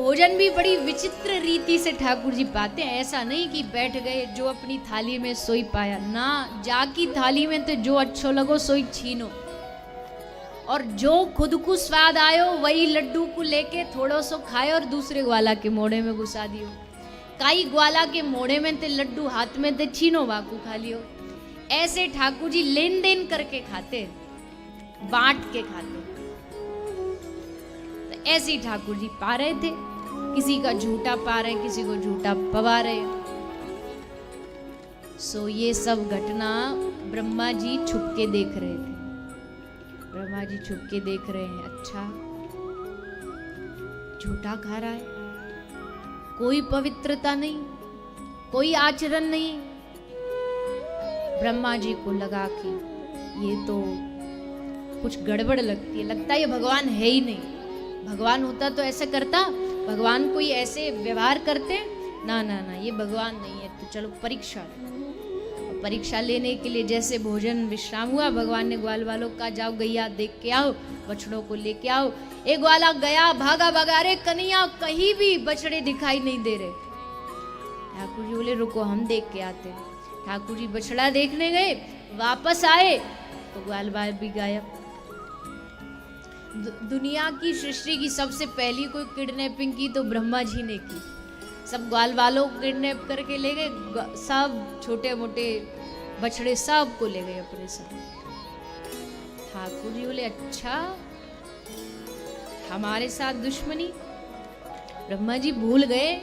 भोजन भी बड़ी विचित्र रीति से ठाकुर जी पाते हैं। ऐसा नहीं कि बैठ गए जो अपनी थाली में सोई पाया, ना, जाकी थाली में तो जो अच्छो लगो सोई छीनो, और जो खुद को स्वाद आयो वही लड्डू को लेके थोड़ो सो खाए और दूसरे ग्वाला के मोड़े में घुसा दियो। काई ग्वाला के मोड़े में ते लड्डू हाथ में ते छीनो वाकू खा लियो। ऐसे ठाकुर जी लेन देन करके खाते, बांट के खाते। तो ऐसे ही ठाकुर जी पा रहे थे, किसी का झूठा पा रहे, किसी को झूठा पवा रहे। सो ये सब घटना ब्रह्मा जी छुप के देख रहे थे। ब्रह्मा जी छुप के देख रहे हैं, अच्छा झूठा खा रहा है, कोई पवित्रता नहीं, कोई आचरण नहीं। ब्रह्मा जी को लगा कि ये तो कुछ गड़बड़ लगती है, लगता है ये भगवान है ही नहीं। भगवान होता तो ऐसे करता, भगवान कोई ऐसे व्यवहार करते, ना ना ना, ये भगवान नहीं है। तो चलो परीक्षा, परीक्षा लेने के लिए जैसे भोजन विश्राम हुआ, भगवान ने ग्वाल वालों का जाओ गैया देख के आओ, बछड़ों को लेके आओ। एक ग्वाला गया, भागा भागा, अरे कन्हैया कहीं भी बछड़े दिखाई नहीं दे रहे। ठाकुर जी बोले रुको हम देख के आते। ठाकुर जी बछड़ा देखने गए, वापस आए तो ग्वाल बाल भी गायब। दुनिया की सृष्टि की सबसे पहली कोई किडनैपिंग की तो ब्रह्मा जी ने की। सब ग्वाल वालों को किडनैप करके ले गए, सब छोटे मोटे बछड़े सब को ले गए अपने साथ। ठाकुर जी बोले अच्छा हमारे साथ दुश्मनी। ब्रह्मा जी भूल गए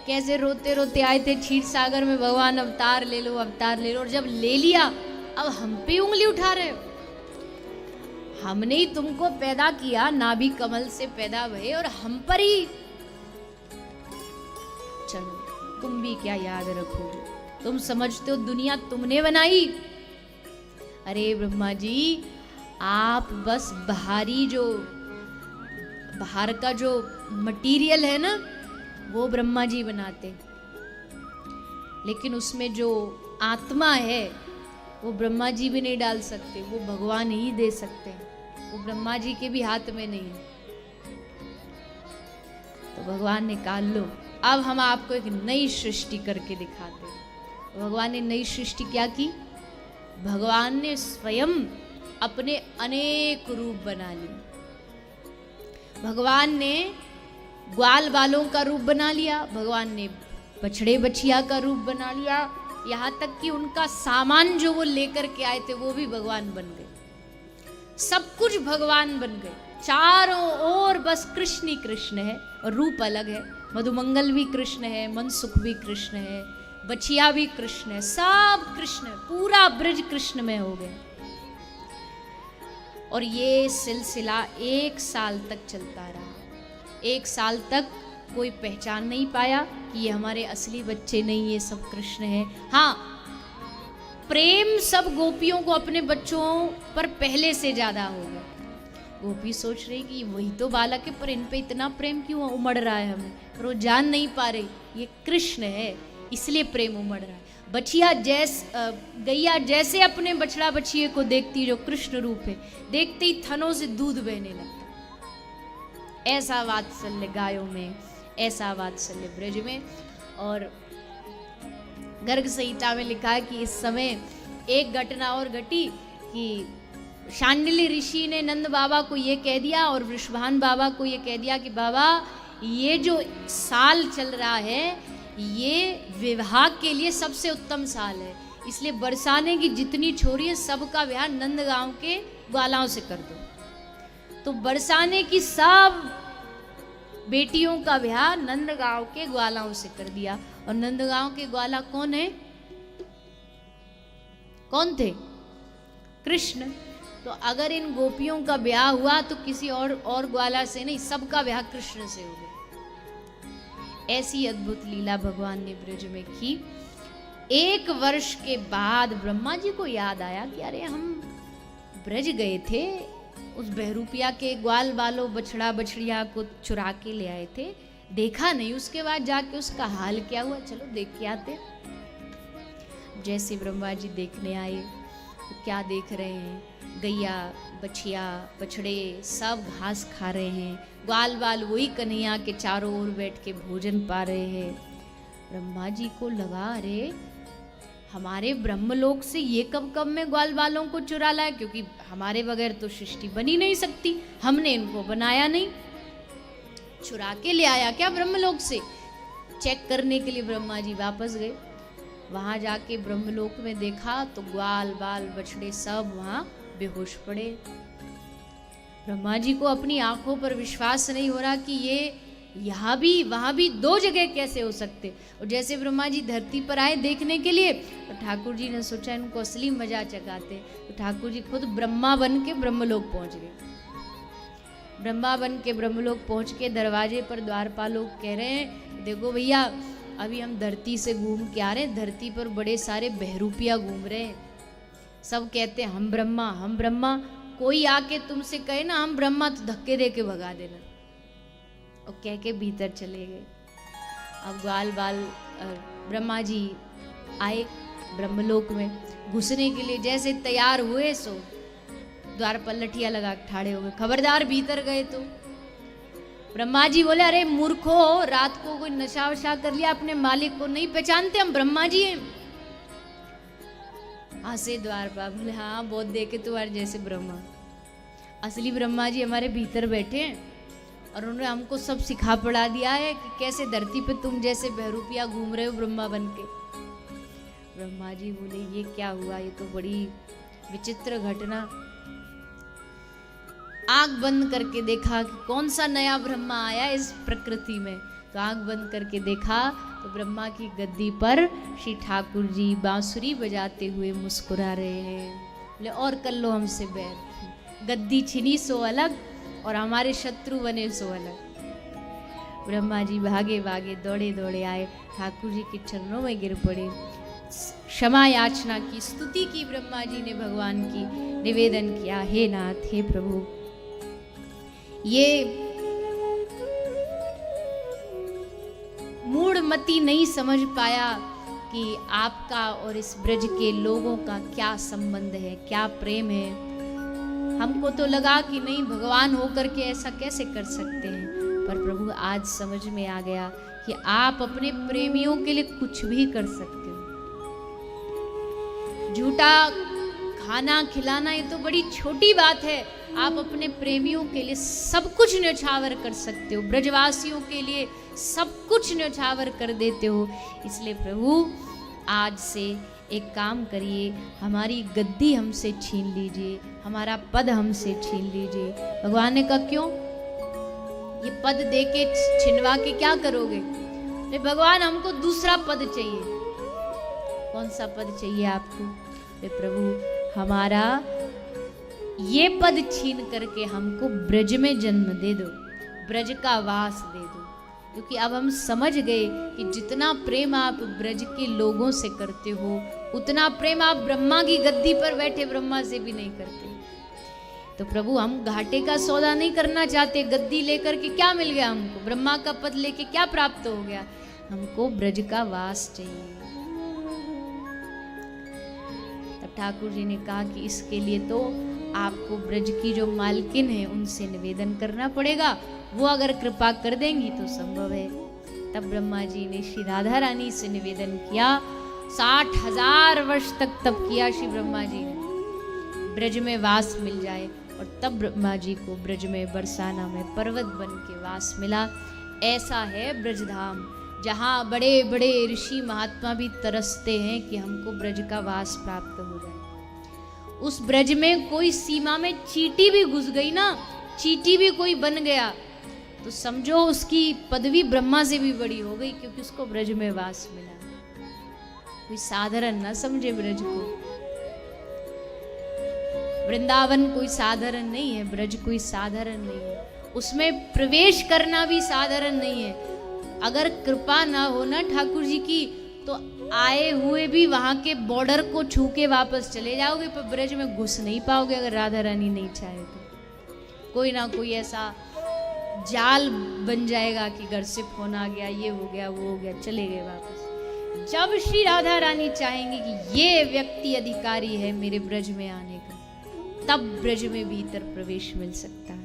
कैसे रोते रोते आए थे क्षीर सागर में, भगवान अवतार ले लो अवतार ले लो, और जब ले लिया अब हम पे उंगली उठा रहे हो। हमने ही तुमको पैदा किया, नाभि कमल से पैदा भये, और हम पर ही चलो तुम भी क्या याद रखोगे, तुम समझते हो दुनिया तुमने बनाई। अरे ब्रह्मा जी आप बस बाहर का जो मटेरियल है ना वो ब्रह्मा जी बनाते, लेकिन उसमें जो आत्मा है वो ब्रह्मा जी भी नहीं डाल सकते, वो भगवान ही दे सकते हैं, वो ब्रह्मा जी के भी हाथ में नहीं है। तो भगवान ने कहा लो अब हम आपको एक नई सृष्टि करके दिखाते हैं। भगवान ने नई सृष्टि क्या की? भगवान ने स्वयं अपने अनेक रूप बना लिए। भगवान ने ग्वाल बालों का रूप बना लिया, भगवान ने बछड़े बछिया का रूप बना लिया, यहाँ तक कि उनका सामान जो वो लेकर के आए थे वो भी भगवान बन गए। सब कुछ भगवान बन गए, चारों ओर बस कृष्ण ही कृष्ण है, और रूप अलग है। मधुमंगल भी कृष्ण है, मनसुख भी कृष्ण है, बछिया भी कृष्ण है, सब कृष्ण है, पूरा ब्रज कृष्ण में हो गया। और ये सिलसिला 1 साल तक चलता रहा। 1 साल तक कोई पहचान नहीं पाया कि ये हमारे असली बच्चे नहीं, ये सब कृष्ण है। हाँ, प्रेम सब गोपियों को अपने बच्चों पर पहले से ज्यादा हो गया। गोपी सोच रही कि वही तो बालक है, पर इन पे इतना प्रेम क्यों उमड़ रहा है हमें, पर वो जान नहीं पा रही ये कृष्ण है, इसलिए प्रेम उमड़ रहा है। बछिया गैया जैसे अपने बछड़ा बछिए को देखती जो कृष्ण रूप है, देखते ही थनों से दूध बहने लगता। ऐसा वात्सल्य गायों में, ऐसा वात्सल्य ब्रज में। और गर्ग संहिता में लिखा है कि इस समय एक घटना और घटी कि शांडिल्य ऋषि ने नंद बाबा को ये कह दिया और वृषभान बाबा को ये कह दिया कि बाबा ये जो साल चल रहा है ये विवाह के लिए सबसे उत्तम साल है, इसलिए बरसाने की जितनी छोरी है सबका विवाह नंदगांव के ग्वालाओं से कर दो। तो बरसाने की सब बेटियों का विवाह नंदगांव के ग्वालाओं से कर दिया। और नंदगांव के ग्वाला कौन है? कौन थे? कृष्ण। तो अगर इन गोपियों का ब्याह हुआ तो किसी और ग्वाला से नहीं, सबका ब्याह कृष्ण से हो गया। ऐसी अद्भुत लीला भगवान ने ब्रज में की। 1 वर्ष के बाद ब्रह्मा जी को याद आया कि अरे हम ब्रज गए थे, उस बहरूपिया के ग्वाल बालों बछड़ा बछड़िया को चुरा के ले आए थे, देखा नहीं, उसके बाद जाके उसका हाल क्या हुआ, चलो देख के आते। जैसे ब्रह्मा जी देखने आए तो क्या देख रहे हैं? गैया बछिया बछड़े सब घास खा रहे हैं, ग्वाल बाल वही कन्हैया के चारों ओर बैठ के भोजन पा रहे हैं। ब्रह्मा जी को लगा, अरे हमारे ब्रह्मलोक से ये कब कब में ग्वाल बालों को चुरा लाया, क्योंकि हमारे बगैर तो सृष्टि बनी नहीं सकती, हमने इनको बनाया नहीं, चुरा के ले आया क्या ब्रह्मलोक से। चेक करने के लिए ब्रह्मा जी वापस गए। वहां जाके ब्रह्मलोक में देखा तो ग्वाल बाल बछड़े सब वहां बेहोश पड़े। ब्रह्मा जी को अपनी आंखों पर विश्वास नहीं हो रहा कि ये यहाँ भी वहां भी दो जगह कैसे हो सकते। और जैसे ब्रह्मा जी धरती पर आए देखने के लिए, तो ठाकुर जी ने सोचा इनको असली मजा चखाते, तो ठाकुर जी खुद ब्रह्मा बन के ब्रह्मलोक पहुंच गए। ब्रह्मा बन के ब्रह्मलोक पहुंच के दरवाजे पर द्वारपाल लोग कह रहे हैं, देखो भैया अभी हम धरती से घूम के आ रहे हैं, धरती पर बड़े सारे बहरूपिया घूम रहे हैं, सब कहते हैं हम ब्रह्मा हम ब्रह्मा, कोई आके तुमसे कहे ना हम ब्रह्मा तो धक्के दे के भगा देना। और कह के भीतर चले गए। अब ग्वाल बाल ब्रह्मा जी आए ब्रह्मलोक में, घुसने के लिए जैसे तैयार हुए सो द्वार पर लठिया लगा ठाड़े हो गए, खबरदार भीतर गए तो। ब्रह्मा जी बोले, अरे मूर्खो, रात को कोई नशा वशा कर लिया, अपने मालिक को नहीं पहचानते, हम ब्रह्मा जी हैं। हंसे द्वारपाल, बोले हाँ बहुत देखे तुम्हारे जैसे ब्रह्मा, असली ब्रह्मा जी हमारे भीतर बैठे हैं और उन्होंने हमको सब सिखा पढ़ा दिया है कि कैसे धरती पे तुम जैसे बहरूपिया घूम रहे हो ब्रह्मा बन के। ब्रह्मा जी बोले ये क्या हुआ, ये तो बड़ी विचित्र घटना। आंख बंद करके देखा कि कौन सा नया ब्रह्मा आया इस प्रकृति में, तो आंख बंद करके देखा तो ब्रह्मा की गद्दी पर श्री ठाकुर जी बांसुरी बजाते हुए मुस्कुरा रहे हैं। बोले और कर लो हमसे बैर, गद्दी छिनी सो अलग और हमारे शत्रु बने सो अलग। ब्रह्मा जी भागे भागे दौड़े दौड़े आए, ठाकुर जी के चरणों में गिर पड़े, क्षमा याचना की, स्तुति की ब्रह्मा जी ने भगवान की, निवेदन किया, हे नाथ हे प्रभु, ये मूढ़मती नहीं समझ पाया कि आपका और इस ब्रज के लोगों का क्या संबंध है, क्या प्रेम है। हमको तो लगा कि नहीं भगवान होकर के ऐसा कैसे कर सकते हैं, पर प्रभु आज समझ में आ गया कि आप अपने प्रेमियों के लिए कुछ भी कर सकते हो। झूठा खाना खिलाना ये तो बड़ी छोटी बात है, आप अपने प्रेमियों के लिए सब कुछ न्यौछावर कर सकते हो, ब्रजवासियों के लिए सब कुछ न्यौछावर कर देते हो। इसलिए प्रभु आज से एक काम करिए, हमारी गद्दी हमसे छीन लीजिए, हमारा पद हमसे छीन लीजिए। भगवान ने कहा क्यों, ये पद दे के छिनवा के क्या करोगे? नहीं भगवान हमको दूसरा पद चाहिए। कौन सा पद चाहिए आपको? प्रभु हमारा ये पद छीन करके हमको ब्रज में जन्म दे दो, ब्रज का वास दे दो, क्योंकि अब हम समझ गए कि जितना प्रेम आप ब्रज के लोगों से करते हो उतना प्रेम आप ब्रह्मा की गद्दी पर बैठे ब्रह्मा से भी नहीं करते। तो प्रभु हम घाटे का सौदा नहीं करना चाहते, गद्दी लेकर के क्या मिल गया हमको, ब्रह्मा का पद लेके क्या प्राप्त हो गया, हमको ब्रज का वास चाहिए। तब ठाकुर जी ने कहा कि इसके लिए तो आपको ब्रज की जो मालकिन है उनसे निवेदन करना पड़ेगा, वो अगर कृपा कर देंगी तो संभव है। तब ब्रह्मा जी ने श्री राधा रानी से निवेदन किया, 60,000 वर्ष तक तप किया श्री ब्रह्मा जी ने, ब्रज में वास मिल जाए। और तब ब्रह्मा जी को ब्रज में बरसाना में पर्वत बन के वास मिला। ऐसा है ब्रजधाम, जहाँ बड़े बड़े ऋषि महात्मा भी तरसते हैं कि हमको ब्रज का वास प्राप्त हो जाए। उस ब्रज में कोई सीमा में चींटी भी घुस गई ना, चींटी भी कोई बन गया, तो समझो उसकी पदवी ब्रह्मा से भी बड़ी हो गई, क्योंकि उसको ब्रज में वास मिला। कोई साधारण ना समझे ब्रज को, वृंदावन कोई साधारण नहीं है, ब्रज कोई साधारण नहीं है, उसमें प्रवेश करना भी साधारण नहीं है। अगर कृपा ना हो ना ठाकुर जी की, तो आए हुए भी वहां के बॉर्डर को छू के वापस चले जाओगे, पर ब्रज में घुस नहीं पाओगे अगर राधा रानी नहीं चाहे तो। कोई ना कोई ऐसा जाल बन जाएगा कि घर से फोन आ गया, ये हो गया वो हो गया, चले गए वापस। जब श्री राधा रानी चाहेंगी कि ये व्यक्ति अधिकारी है मेरे ब्रज में आने का, तब ब्रज में भीतर प्रवेश मिल सकता है।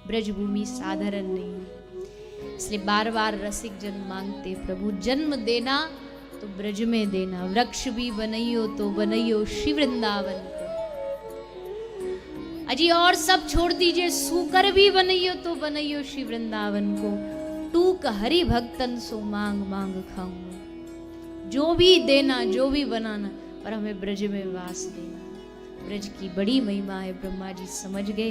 ब्रजभूमि साधारण नहीं है। इसलिए बार बार रसिक जन मांगते प्रभु जन्म देना तो ब्रज में देना, वृक्ष भी बनइयो तो बनइयो श्री वृंदावन को। अजी और सब छोड़ दीजिए, सूकर भी बनइयो तो बनइयो श्री वृंदावन को। टूक हरि भक्तन सो मांग मांग खाऊंगा। जो भी देना, जो भी बनाना, पर हमें ब्रज में वास देना। ब्रज की बड़ी महिमा है, ब्रह्मा जी समझ गए।